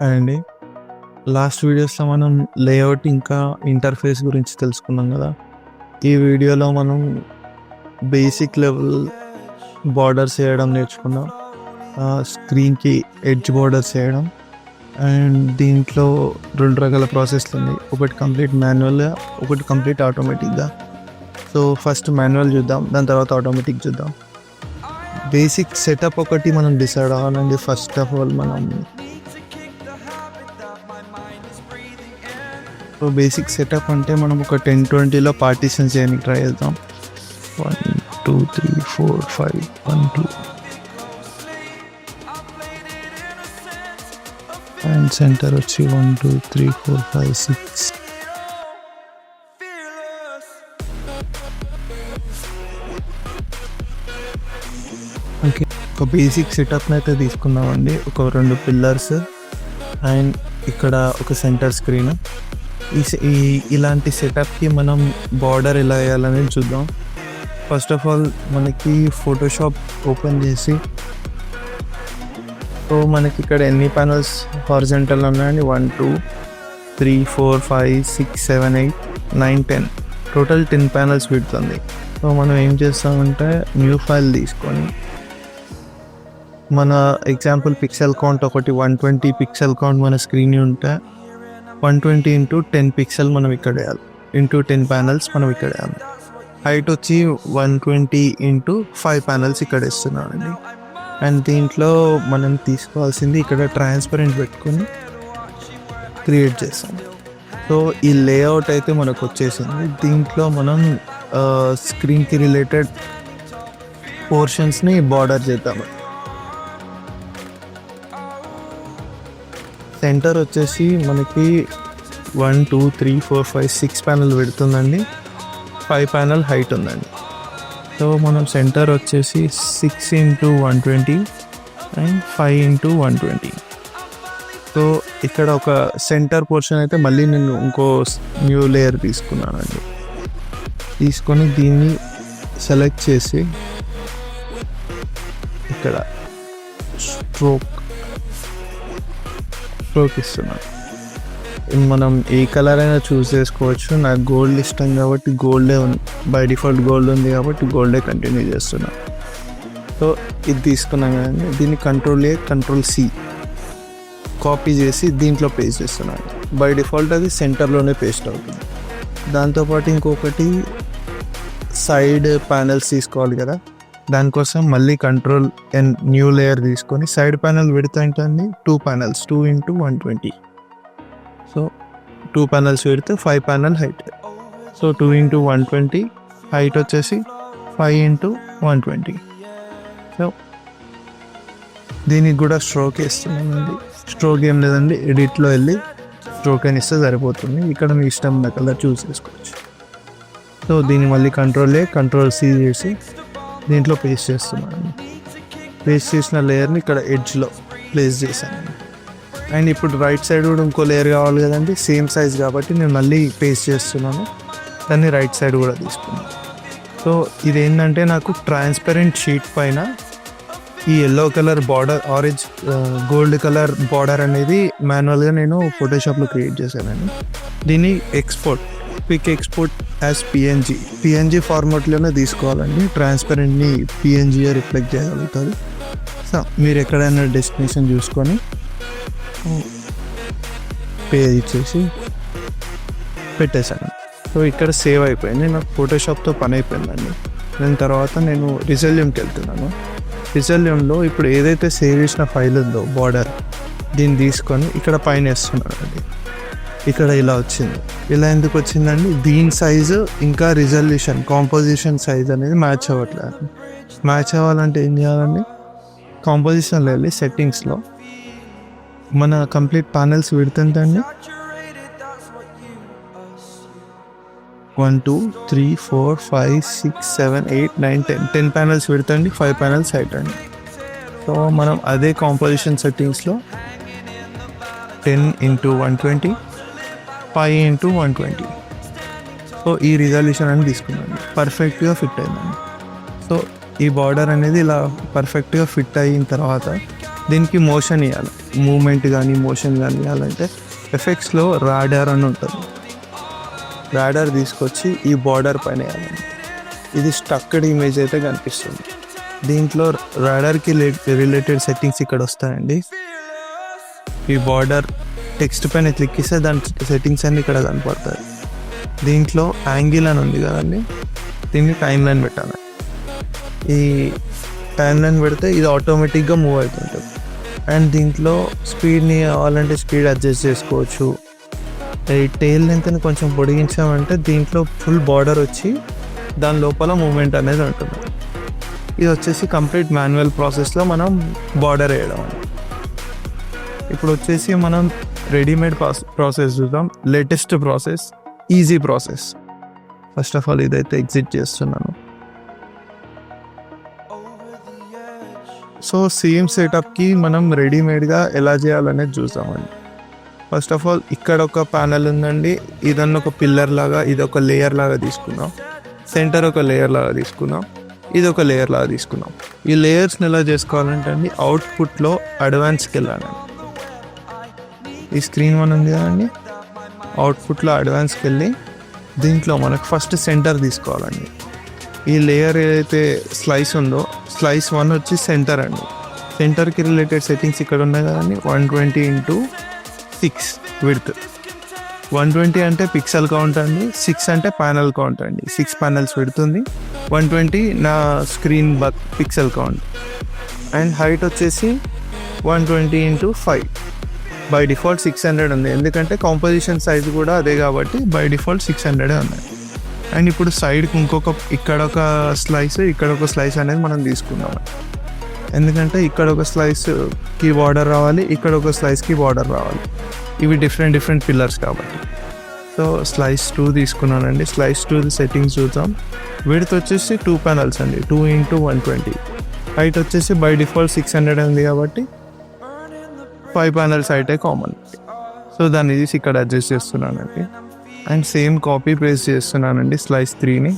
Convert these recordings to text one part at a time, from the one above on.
అండి లాస్ట్ వీడియోస్లో మనం లేఅవుట్ ఇంకా ఇంటర్ఫేస్ గురించి తెలుసుకున్నాం కదా. ఈ వీడియోలో మనం బేసిక్ లెవెల్ బార్డర్స్ వేయడం నేర్చుకున్నాం. స్క్రీన్కి ఎడ్జ్ బార్డర్స్ వేయడం. అండ్ దీంట్లో 2 రకాల ప్రాసెస్లు ఉన్నాయి, ఒకటి కంప్లీట్ మాన్యువల్గా, ఒకటి కంప్లీట్ ఆటోమేటిక్గా. సో ఫస్ట్ మాన్యువల్ చూద్దాం, దాని తర్వాత ఆటోమేటిక్ చూద్దాం. బేసిక్ సెటప్ ఒకటి మనం డిసైడ్ అవ్వాలండి. ఫస్ట్ ఆఫ్ ఆల్ మనం బేసిక్ సెటప్ అంటే మనం ఒక 10-20లో పార్టీషన్స్ చేయడానికి ట్రై చేద్దాం. 1 2 3 4 5 1 2 అండ్ సెంటర్ వచ్చి 1 2 3 4 5 6. ఓకే, ఒక బేసిక్ సెటప్ని అయితే తీసుకుందామండి. ఒక 2 పిల్లర్స్ అండ్ ఇక్కడ ఒక సెంటర్ స్క్రీన్. ఇలాంటి సెటప్కి మనం బార్డర్ ఎలా వేయాలనేది చూద్దాం. ఫస్ట్ ఆఫ్ ఆల్ మనకి ఫోటోషాప్ ఓపెన్ చేసి, సో మనకి ఇక్కడ ఎన్ని ప్యానల్స్ హారిజాంటల్ ఉన్నాయండి? 1 2 3 4 5 6 7 8 9 10 టోటల్ 10 ప్యానల్స్ పెడుతుంది. సో మనం ఏం చేస్తామంటే న్యూ ఫైల్ తీసుకొని మన ఎగ్జాంపుల్ పిక్సెల్ కౌంట్ ఒకటి 120 పిక్సెల్ కౌంట్ మన స్క్రీన్ ఉంటే 120 × 10 పిక్సెల్ మనం ఇక్కడ వేయాలి, ఇంటూ 10 ప్యానల్స్ మనం ఇక్కడ వేయాలి. హైట్ వచ్చి 120 × 5 ప్యానల్స్ ఇక్కడ ఇస్తున్నానండి. అండ్ దీంట్లో మనం తీసుకోవాల్సింది ఇక్కడ ట్రాన్స్పరెంట్ పెట్టుకొని క్రియేట్ చేస్తాం. సో ఈ లేఅవుట్ అయితే మనకు వచ్చేసింది. దీంట్లో మనం స్క్రీన్కి రిలేటెడ్ పోర్షన్స్ని బార్డర్ చేద్దాము. సెంటర్ వచ్చేసి మనకి 1 2 3 4 5 6 ప్యానల్ పెడుతుందండి. 5 ప్యానల్ హైట్ ఉందండి. సో మనం సెంటర్ వచ్చేసి 6 × 120 అండ్ 5 × 120. సో ఇక్కడ ఒక సెంటర్ పోర్షన్ అయితే మళ్ళీ నేను ఇంకో న్యూ లేయర్ తీసుకున్నానండి. తీసుకొని దీన్ని సెలెక్ట్ చేసి ఇక్కడ స్ట్రోక్ ఇస్తున్నాను. మనం ఏ కలర్ అయినా చూస్ చేసుకోవచ్చు. నాకు గోల్డ్ ఇష్టం కాబట్టి గోల్డే ఉంది, బై డిఫాల్ట్ గోల్డ్ ఉంది కాబట్టి గోల్డే కంటిన్యూ చేస్తున్నాను. సో ఇది తీసుకున్నాం కదండి, దీన్ని Ctrl+C కాపీ చేసి దీంట్లో పేస్ట్ చేస్తున్నాను. బై డిఫాల్ట్ అది సెంటర్లోనే పేస్ట్ అవుతుంది. దాంతోపాటు ఇంకొకటి సైడ్ ప్యానల్స్ తీసుకోవాలి కదా, దానికోసం మళ్ళీ Ctrl+N న్యూ లేయర్ తీసుకొని సైడ్ ప్యానల్ పెడితే ఏంటండి 2 ప్యానల్స్ 2 × 120. సో 2 ప్యానల్స్ పెడితే 5 ప్యానల్ హైట్. సో 2 × 120 హైట్ వచ్చేసి 5 × 120. సో దీనికి కూడా స్ట్రోక్ ఇస్తున్నామండి. స్ట్రోక్ ఏం లేదండి, ఎడిట్లో వెళ్ళి స్ట్రోక్ అని ఇస్తే సరిపోతుంది. ఇక్కడ మీ ఇష్టం ఉన్న కలర్ చూస్ చేసుకోవచ్చు. సో దీన్ని మళ్ళీ Ctrl+C చేసి దీంట్లో పేస్ట్ చేస్తున్నాను. పేస్ట్ చేసిన లేయర్ని ఇక్కడ ఎడ్జ్లో ప్లేస్ చేశాను. అండ్ ఇప్పుడు రైట్ సైడ్ కూడా ఇంకో లేయర్ కావాలి కదండి, సేమ్ సైజ్ కాబట్టి నేను మళ్ళీ పేస్ట్ చేస్తున్నాను. దాన్ని రైట్ సైడ్ కూడా తీసుకున్నాను. సో ఇదేంటంటే నాకు ట్రాన్స్పరెంట్ షీట్ పైన ఈ yellow colour border, orange gold colour border అనేది మాన్యువల్గా నేను ఫోటోషాప్లో క్రియేట్ చేశాను. దీన్ని క్విక్ ఎక్స్పోర్ట్ యాజ్ పిఎన్జీ ఫార్మాట్లోనే తీసుకోవాలండి. ట్రాన్స్పరెంట్ని పిఎన్జీగా రిఫ్లెక్ట్ చేయగలుగుతుంది. సో మీరు ఎక్కడైనా డెస్టినేషన్ చూసుకొని పే ఇచ్చేసి పెట్టేశాను. సో ఇక్కడ సేవ్ అయిపోయింది, నాకు ఫోటోషాప్తో పని అయిపోయిందండి. దాని తర్వాత నేను రిజల్యూమ్కి వెళ్తున్నాను. రిజల్యూమ్లో ఇప్పుడు ఏదైతే సేవ్ చేసిన ఫైల్ ఉందో బార్డర్, దీన్ని తీసుకొని ఇక్కడ పైన వేస్తున్నాను అండి. ఇక్కడ ఇలా వచ్చింది. ఇలా ఎందుకు వచ్చిందండి? దీని సైజు ఇంకా రిజల్యూషన్, కాంపోజిషన్ సైజ్ అనేది మ్యాచ్ అవ్వట్లేదు. మ్యాచ్ అవ్వాలంటే ఏం చేయాలండి? కాంపోజిషన్లో వెళ్ళి సెట్టింగ్స్లో మన complete panels విడుతుందండి 1 2 3 4 5 6 7 8 9 10 panels విడుతండి, 5 panels height అండి. సో మనం అదే కాంపోజిషన్ సెట్టింగ్స్లో 10 × 120 5 × 120. సో ఈ రిజల్యూషన్ అని తీసుకున్నాను, పర్ఫెక్ట్గా ఫిట్ అయిందండి. సో ఈ బార్డర్ అనేది ఇలా పర్ఫెక్ట్గా ఫిట్ అయిన తర్వాత దీనికి మోషన్ ఇవ్వాలి, మూమెంట్ కానీ మోషన్ కానీ ఇవ్వాలంటే ఎఫెక్ట్స్లో రాడార్ అని ఉంటుంది. రాడార్ తీసుకొచ్చి ఈ బార్డర్ పైన వేయాలి. ఇది స్టక్డ్ ఇమేజ్ అయితే కనిపిస్తుంది. దీంట్లో రాడార్కి రిలేటెడ్ సెట్టింగ్స్ ఇక్కడ వస్తాయండి. ఈ బార్డర్ టెక్స్ట్ పైన క్లిక్ ఇస్తే దాని సెట్టింగ్స్ అన్నీ ఇక్కడ కనపడతాయి. దీంట్లో యాంగిల్ అని ఉంది కదండి, దీన్ని టైం లైన్ పెట్టాలి. ఈ టైం లైన్ పెడితే ఇది ఆటోమేటిక్గా మూవ్ అవుతుంటుంది. అండ్ దీంట్లో స్పీడ్ని కావాలంటే స్పీడ్ అడ్జస్ట్ చేసుకోవచ్చు. ఈ టెయిల్ లెంత్ని కొంచెం పొడిగించామంటే దీంట్లో ఫుల్ బార్డర్ వచ్చి దాని లోపల మూమెంట్ అనేది ఉంటుంది. ఇది వచ్చేసి కంప్లీట్ మాన్యువల్ ప్రాసెస్లో మనం బార్డర్ వేయడం అని. ఇప్పుడు వచ్చేసి మనం రెడీమేడ్ ప్రాసెస్ చూద్దాం. Latest process, easy process. First of all ఇదైతే ఎగ్జిట్ చేస్తున్నాను. సో సేమ్ సెటప్కి మనం రెడీమేడ్గా ఎలా చేయాలనేది చూసామండి. ఫస్ట్ ఆఫ్ ఆల్ ఇక్కడ ఒక ప్యానెల్ ఉందండి, ఇదన్న ఒక పిల్లర్ లాగా, ఇది ఒక లేయర్ లాగా తీసుకున్నాం. సెంటర్ ఒక లేయర్ లాగా తీసుకున్నాం, ఇది ఒక లేయర్ లాగా తీసుకున్నాం. ఈ లేయర్స్ని ఎలా చేసుకోవాలంటే అండి, అవుట్పుట్లో అడ్వాన్స్కి వెళ్ళాలండి. ఈ స్క్రీన్ వన్ ఉంది కదండి, అవుట్పుట్లో అడ్వాన్స్కి వెళ్ళి దీంట్లో మనకు ఫస్ట్ సెంటర్ తీసుకోవాలండి. ఈ లేయర్ ఏదైతే స్లైస్ ఉందో స్లైస్ 1 వచ్చి సెంటర్ అండి. సెంటర్కి రిలేటెడ్ సెట్టింగ్స్ ఇక్కడ ఉన్నాయి కదండి. 120x6 width. 120 అంటే పిక్సెల్ కౌంట్ అండి, 6 అంటే ప్యానల్ కౌంట్ అండి. 6 ప్యానల్స్ పెడుతుంది. 120 నా screen pixel count. And height వచ్చేసి 120x5. బై డిఫాల్ట్ 600 ఉంది, ఎందుకంటే కాంపోజిషన్ సైజ్ కూడా అదే కాబట్టి బై డిఫాల్ట్ 600 ఉన్నాయి. అండ్ ఇప్పుడు సైడ్కి ఇంకొక ఇక్కడ ఒక స్లైస్, ఇక్కడ ఒక స్లైస్ అనేది మనం తీసుకున్నాం. ఎందుకంటే ఇక్కడ ఒక స్లైస్కి బార్డర్ రావాలి, ఇక్కడ ఒక స్లైస్కి బార్డర్ రావాలి. ఇవి డిఫరెంట్ పిల్లర్స్ కాబట్టి. సో స్లైస్ 2 తీసుకున్నానండి. స్లైస్ 2 సెట్టింగ్స్ చూద్దాం. విడ్త్ వచ్చేసి 2 ప్యానల్స్ అండి, 2x120. హైట్ వచ్చేసి బై డిఫాల్ట్ 600 ఉంది కాబట్టి 5 ప్యానల్స్ హైటే కామన్. సో దాన్ని తీసి ఇక్కడ అడ్జస్ట్ చేస్తున్నానండి. అండ్ సేమ్ కాపీ పేస్ట్ చేస్తున్నానండి స్లైస్ 3ని.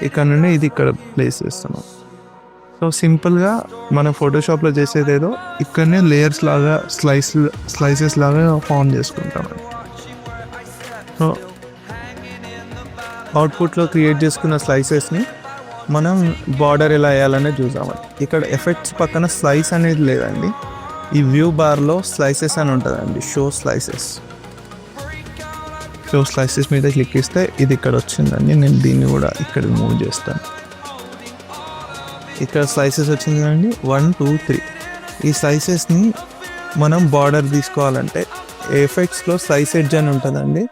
ఇక్కడ నుండి ఇది ఇక్కడ ప్లేస్ చేస్తున్నాం. సో సింపుల్గా మనం ఫోటోషాప్లో చేసేదేదో ఇక్కడనే లేయర్స్ లాగా స్లైసెస్ లాగా ఫామ్ చేసుకుంటామండి. సో అవుట్పుట్లో క్రియేట్ చేసుకున్న స్లైసెస్ని మనం బార్డర్ ఎలా వేయాలనేది చూసామండి. ఇక్కడ ఎఫెక్ట్స్ పక్కన స్లైస్ అనేది లేదండి. ఈ వ్యూ బార్లో స్లైసెస్ అని ఉంటుందండి, షో స్లైసెస్ మీద క్లిక్ ఇస్తే ఇది ఇక్కడ వచ్చిందండి. నేను దీన్ని కూడా ఇక్కడ మూవ్ చేస్తాను. ఇక్కడ స్లైసెస్ వచ్చింది కదండి, 1 2 3. ఈ స్లైసెస్ని మనం బార్డర్ తీసుకోవాలంటే ఎఫెక్ట్స్లో స్లైస్ ఎడ్జ్ అని ఉంటుందండి.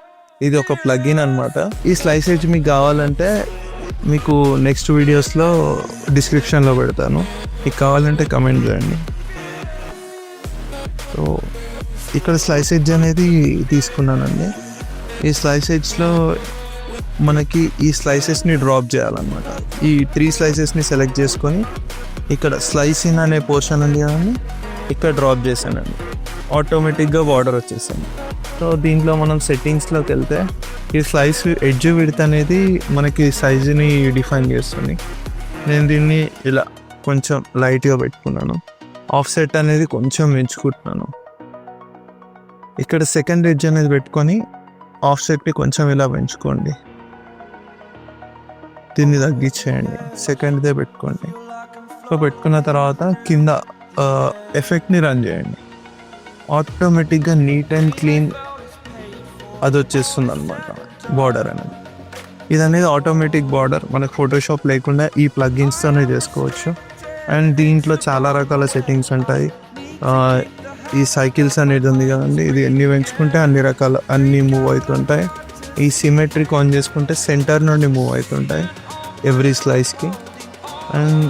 ఇది ఒక ప్లగిన్ అనమాట. ఈ స్లైస్ ఎడ్జ్ మీకు కావాలంటే మీకు నెక్స్ట్ వీడియోస్లో డిస్క్రిప్షన్లో పెడతాను, మీకు కావాలంటే కమెంట్ చేయండి. సో ఇక్కడ స్లైస్ ఎడ్జ్ అనేది తీసుకున్నానండి. ఈ స్లైస్ ఎడ్జ్లో మనకి ఈ స్లైసెస్ని డ్రాప్ చేయాలన్నమాట. ఈ 3 స్లైసెస్ని సెలెక్ట్ చేసుకొని ఇక్కడ స్లైసింగ్ అనే పోర్షన్ ఉంది కదండి, ఇక్కడ డ్రాప్ చేశానండి. ఆటోమేటిక్గా బార్డర్ వచ్చేసాను. సో దీంట్లో మనం సెట్టింగ్స్లోకి వెళ్తే ఈ స్లైస్ ఎడ్జ్ విడ్త్ అనేది మనకి సైజుని డిఫైన్ చేస్తుంది. నేను దీన్ని ఇలా కొంచెం లైట్గా పెట్టుకున్నాను. ఆఫ్సెట్ అనేది కొంచెం పెంచుకుంటున్నాను. ఇక్కడ సెకండ్ ఎడ్జ్ అనేది పెట్టుకొని ఆఫ్సెట్ని కొంచెం ఇలా పెంచుకోండి. దీన్ని తగ్గించేయండి, సెకండ్దే పెట్టుకోండి. సో పెట్టుకున్న తర్వాత కింద ఎఫెక్ట్ని రన్ చేయండి. ఆటోమేటిక్గా నీట్ అండ్ క్లీన్ అది వచ్చేస్తుంది అనమాట బార్డర్ అనేది. ఇది అనేది ఆటోమేటిక్ బార్డర్, మనకు ఫోటోషాప్ లేకుండా ఈ ప్లగిన్స్తోనే చేసుకోవచ్చు. అండ్ దీంట్లో చాలా రకాల సెట్టింగ్స్ ఉంటాయి. ఈ సైకిల్స్ అనేది ఉంది కదండి, ఇది ఎన్ని పెంచుకుంటే అన్ని మూవ్ అవుతుంటాయి. ఈ సిమెట్రిక్ ఆన్ చేసుకుంటే సెంటర్ నుండి మూవ్ అవుతుంటాయి ఎవ్రీ స్లైస్కి. అండ్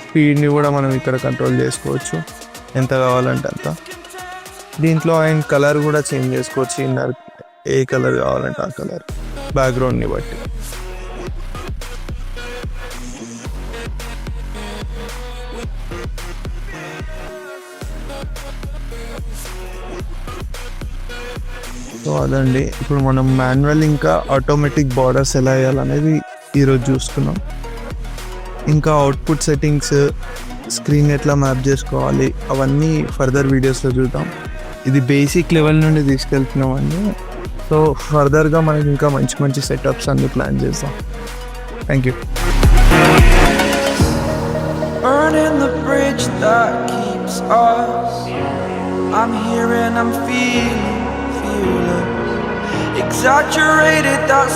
స్పీడ్ని కూడా మనం ఇక్కడ కంట్రోల్ చేసుకోవచ్చు ఎంత కావాలంటే అంత. దీంట్లో అండ్ కలర్ కూడా చేంజ్ చేసుకోవచ్చు, ఇన్నర్ ఏ కలర్ కావాలంటే ఆ కలర్ బ్యాక్గ్రౌండ్ని బట్టి. సో అదండి, ఇప్పుడు మనం మాన్యువల్ ఇంకా ఆటోమేటిక్ బార్డర్స్ ఎలా వేయాలనేది ఈరోజు చూసుకున్నాం. ఇంకా అవుట్పుట్ సెట్టింగ్స్ స్క్రీన్ ఎట్లా మ్యాప్ చేసుకోవాలి అవన్నీ ఫర్దర్ వీడియోస్లో చూద్దాం. ఇది బేసిక్ లెవెల్ నుండి తీసుకెళ్తున్నామండి. సో ఫర్దర్గా మనకి ఇంకా మంచి మంచి సెటప్స్ అన్ని ప్లాన్ చేద్దాం. Thank you. Burning the bridge that keeps us. I'm here and I'm feeling fearless. Exaggerated, that's